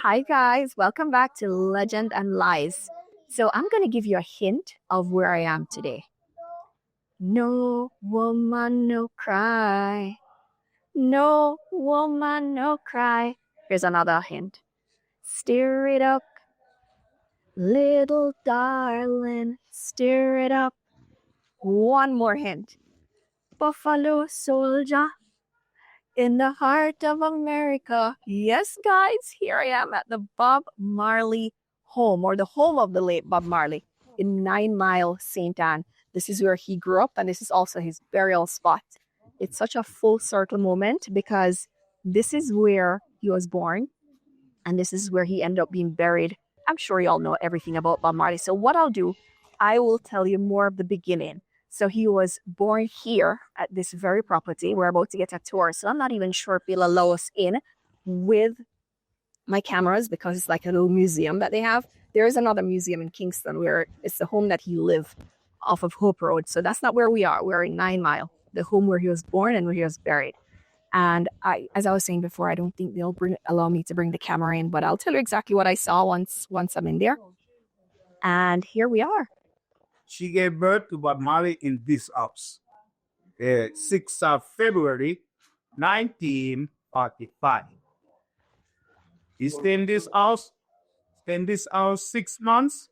Hi guys, welcome back to Legend and Lies. So I'm going to give you a hint of where I am today. No woman, no cry. No woman, no cry. Here's another hint. Stir it up, little darling, stir it up. One more hint. Buffalo soldier in the heart of America. Yes, guys, here I am at the Bob Marley home, or the home of the late Bob Marley in 9 Mile, St. Anne. This is where he grew up, and this is also his burial spot. It's such a full circle moment because this is where he was born, and this is where he ended up being buried. I'm sure you all know everything about Bob Marley. So what I'll do, I will tell you more of the beginning. So he was born here at this very property. We're about to get a tour. So I'm not even sure if they'll allow us in with my cameras because it's like a little museum that they have. There is another museum in Kingston where it's the home that he lived off of Hope Road. So that's not where we are. We're in 9 Mile, the home where he was born and where he was buried. And as I was saying before, I don't think they'll allow me to bring the camera in, but I'll tell you exactly what I saw once I'm in there. And here we are. She gave birth to Bob Marley in this house, 6th of February, 1945. He stayed in this house 6 months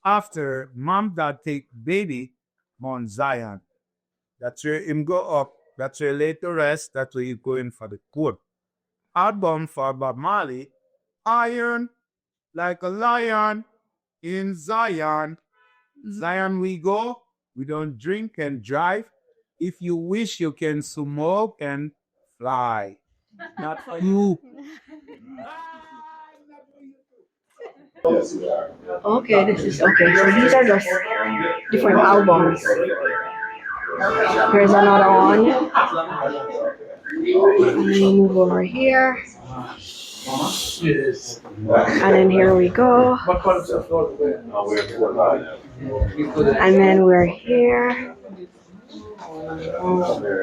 after mom dad take baby Mount Zion. That's where him go up. That's where later rest. That's where he going for the court. Album for Bob Marley, Iron like a lion in Zion. Zion we go. We don't drink and drive. If you wish, you can smoke and fly. Not for you. Okay, this is okay. So these are just different albums. Here's another one. And we move over here. And then here we go. And then we're here.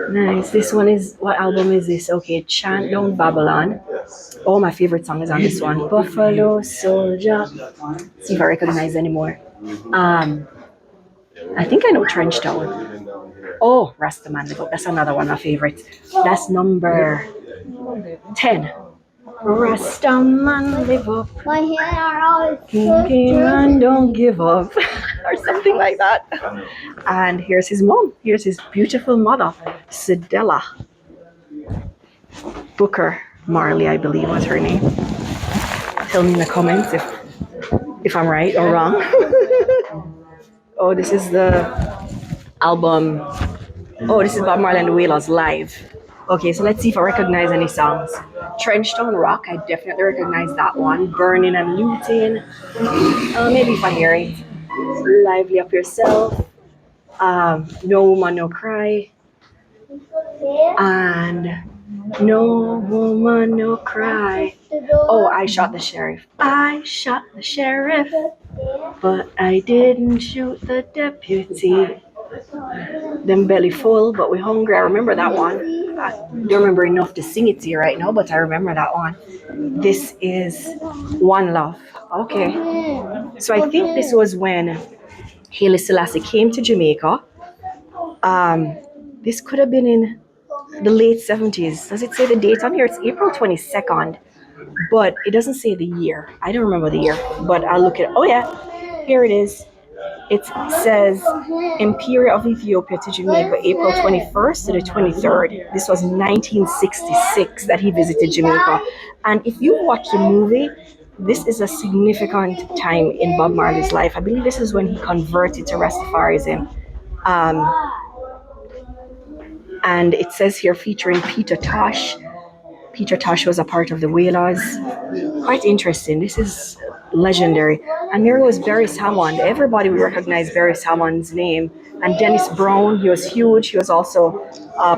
Nice. This one is, what album is this? Okay, Chant Down Babylon. Oh, my favorite song is on this one. Buffalo Soldier. See if I recognize anymore. I think I know Trench Town. Oh, Rastaman. That's another one of my favorites. That's number 10. Rastaman, live up. My hands are always Man, don't give up. Or something like that. And here's his mom. Here's his beautiful mother, Sedella Booker Marley, I believe was her name. Tell me in the comments if I'm right or wrong. Oh, this is the album. Oh, this is Bob Marley and the Wailers live. Okay, so let's see if I recognize any songs. Trenchtown Rock, I definitely recognize that one. Burning and Looting. Maybe if I hear it. Lively Up Yourself. No Woman, No Cry. And No Woman, No Cry. Oh, I Shot the Sheriff. I shot the sheriff, but I didn't shoot the deputy. Them belly full, but we hungry. I remember that one. I don't remember enough to sing it to you right now, but I remember that one. This is One Love. Okay. So I think this was when Haile Selassie came to Jamaica. This could have been in the late 70s. Does it say the date on here? It's April 22nd, but it doesn't say the year. I don't remember the year, but I'll look at it. Oh yeah, here it is. It says Imperial of Ethiopia to Jamaica, April 21st to the 23rd. This was 1966 that he visited Jamaica. And if you watch the movie, this is a significant time in Bob Marley's life. I believe this is when he converted to Rastafarism. And it says here featuring Peter Tosh. Peter Tosh was a part of the Wailers. Quite interesting. This is legendary. And there was Barry Salmon. Everybody would recognize Barry Salmon's name. And Dennis Brown, he was huge. He was also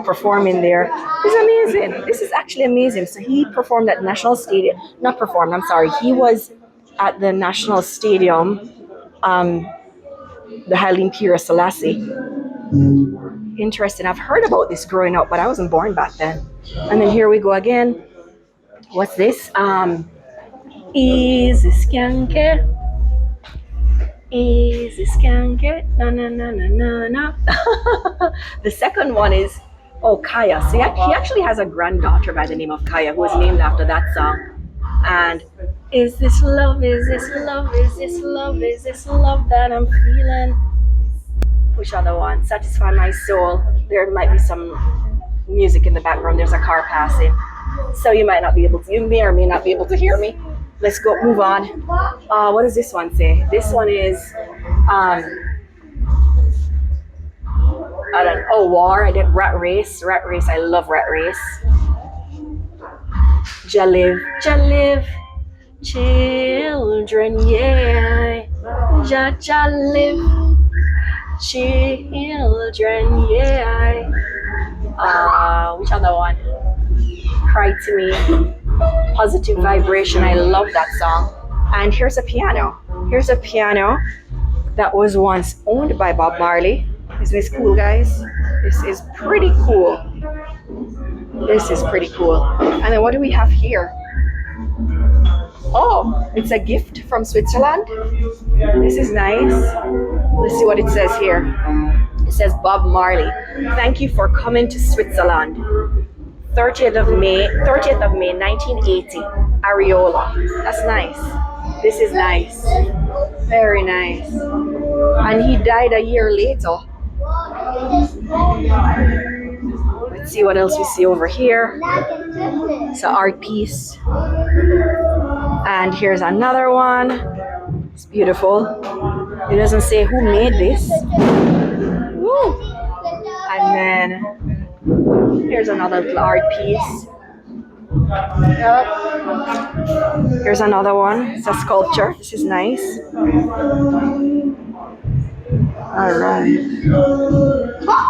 performing there. It's amazing. This is actually amazing. So he performed at National Stadium. Not performed, I'm sorry. He was at the National Stadium, the Haile Imperial Selassie. Interesting. I've heard about this growing up, but I wasn't born back then. And then here we go again. What's this? Easy skanker. Easy skanker. No, no, no, no, no, no. The second one is, oh, Kaya. So he actually has a granddaughter by the name of Kaya who was named after that song. And is this love, is this love, is this love, is this love that I'm feeling? Which other one? Satisfy my soul. There might be some music in the background. There's a car passing. So you might not be able to, you may or may not be able to hear me. Let's go, move on. What does this one say? This one is, I don't, oh, War. I did Rat Race. Rat Race. I love Rat Race. Jaliv, Jaliv, children, yeah. Jaliv, children, yeah. Which other one? Cry to Me. Positive Vibration. I love that song. And here's a piano. Here's a piano that was once owned by Bob Marley. Isn't this cool, guys? This is pretty cool. This is pretty cool. And then what do we have here? Oh, it's a gift from Switzerland. This is nice. Let's see what it says here. It says, Bob Marley, thank you for coming to Switzerland. 30th of May, 1980, Areola. That's nice. This is nice. Very nice. And he died a year later. Let's see what else we see over here. It's an art piece. And here's another one. It's beautiful. It doesn't say who made this. Woo. And then here's another little art piece. Yep. Here's another one. It's a sculpture. This is nice. All right.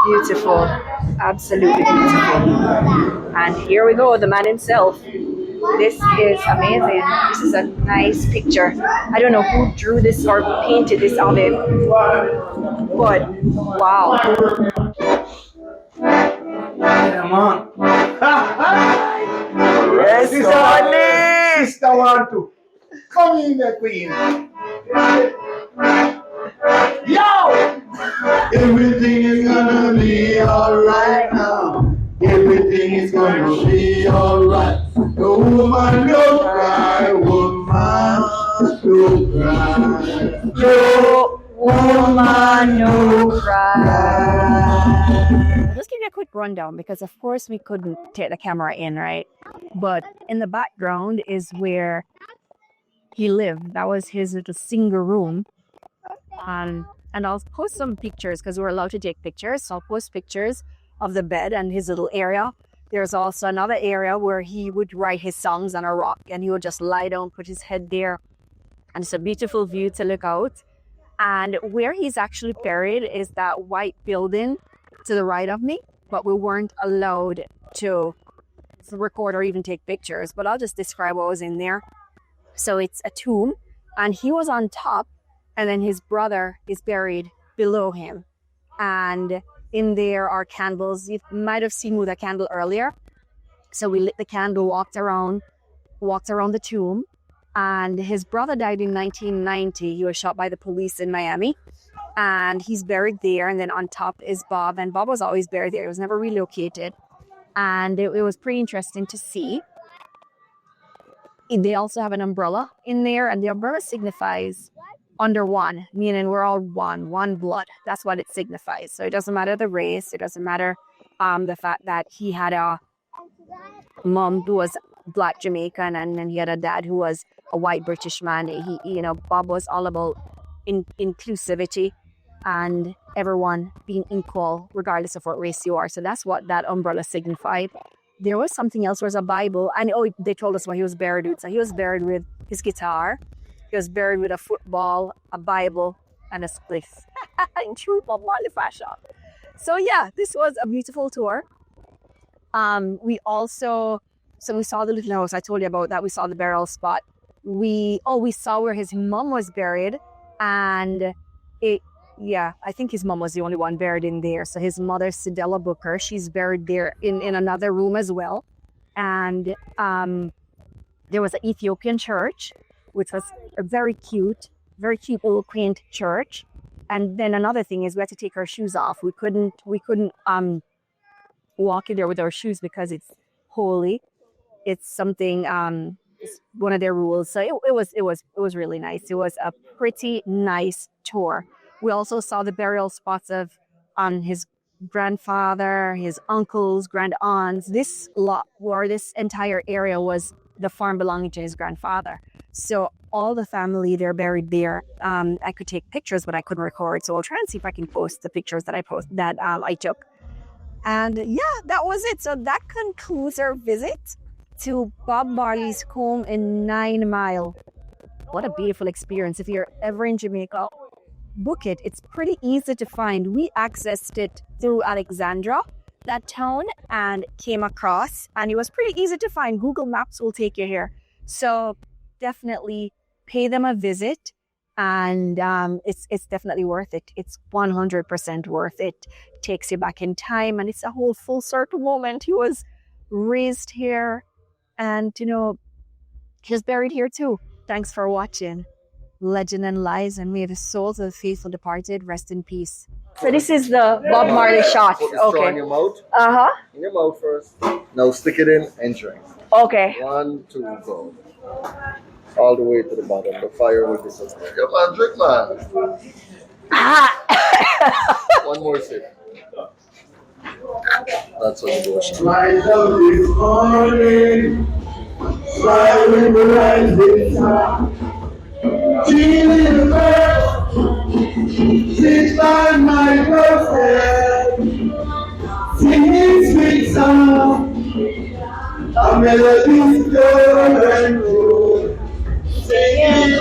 Beautiful. Absolutely beautiful. And here we go, the man himself. This is amazing. This is a nice picture. I don't know who drew this or painted this of him, but wow. Come on. Yes, Tony! Sister want to. Come in there, Queen. Yo! Everything is gonna be alright now. Everything is gonna be alright. No woman, no cry. Woman, no cry. No woman, no cry. Let's give you a quick rundown because, of course, we couldn't take the camera in, right? But in the background is where he lived. That was his little single room. And I'll post some pictures because we're allowed to take pictures. So I'll post pictures of the bed and his little area. There's also another area where he would write his songs on a rock and he would just lie down, put his head there. And it's a beautiful view to look out. And where he's actually buried is that white building to the right of me, but we weren't allowed to record or even take pictures. But I'll just describe what was in there. So it's a tomb and he was on top. And then his brother is buried below him. And in there are candles. You might have seen with a candle earlier. So we lit the candle, walked around the tomb. And his brother died in 1990. He was shot by the police in Miami. And he's buried there. And then on top is Bob. And Bob was always buried there. He was never relocated. And it was pretty interesting to see. They also have an umbrella in there. And the umbrella signifies under one, meaning we're all one blood. That's what it signifies. So it doesn't matter the race. It doesn't matter the fact that he had a mom who was Black Jamaican and then he had a dad who was a white British man. Bob was all about inclusivity and everyone being equal regardless of what race you are. So that's what that umbrella signified. There was something else. There was a Bible. And they told us what he was buried with. So he was buried with his guitar. He was buried with a football, a Bible, and a spliff. In true Bob Marley fashion. So yeah, this was a beautiful tour. We saw the little house. I told you about that. We saw the burial spot. We saw where his mom was buried. And I think his mom was the only one buried in there. So his mother, Sidella Booker, she's buried there in another room as well. And there was an Ethiopian church which was a very cute little quaint church. And then another thing is we had to take our shoes off. We couldn't walk in there with our shoes because it's holy. It's something it's one of their rules. So it was really nice. It was a pretty nice tour. We also saw the burial spots of his grandfather, his uncles, grand aunts. This lot or this entire area was the farm belonging to his grandfather. So all the family, they're buried there. I could take pictures, but I couldn't record. So I'll try and see if I can post the pictures that I took. And yeah, that was it. So that concludes our visit to Bob Marley's home in 9 Mile. What a beautiful experience. If you're ever in Jamaica, book it. It's pretty easy to find. We accessed it through Alexandra, that town, and came across, and it was pretty easy to find. Google Maps will take you here. So definitely pay them a visit, and it's definitely worth it. It's 100% worth it. Takes you back in time, and it's a whole full circle moment. He was raised here, and he's buried here too. Thanks for watching Legend and Lies, and may the souls of the faithful departed rest in peace. So this is the Bob Marley shot. Put the straw in your mouth. In your mouth first. Now stick it in and drink. Okay. 1, 2, go. All the way to the bottom. The fire will disappear. Come on, drink, man. One more sip. That's what you do. Rise up this morning, fly with the rising sun. Jesus first, sit by my doorstep, singing sweet song, a melody pure and true. Singing,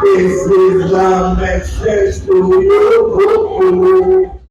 this is the message to you.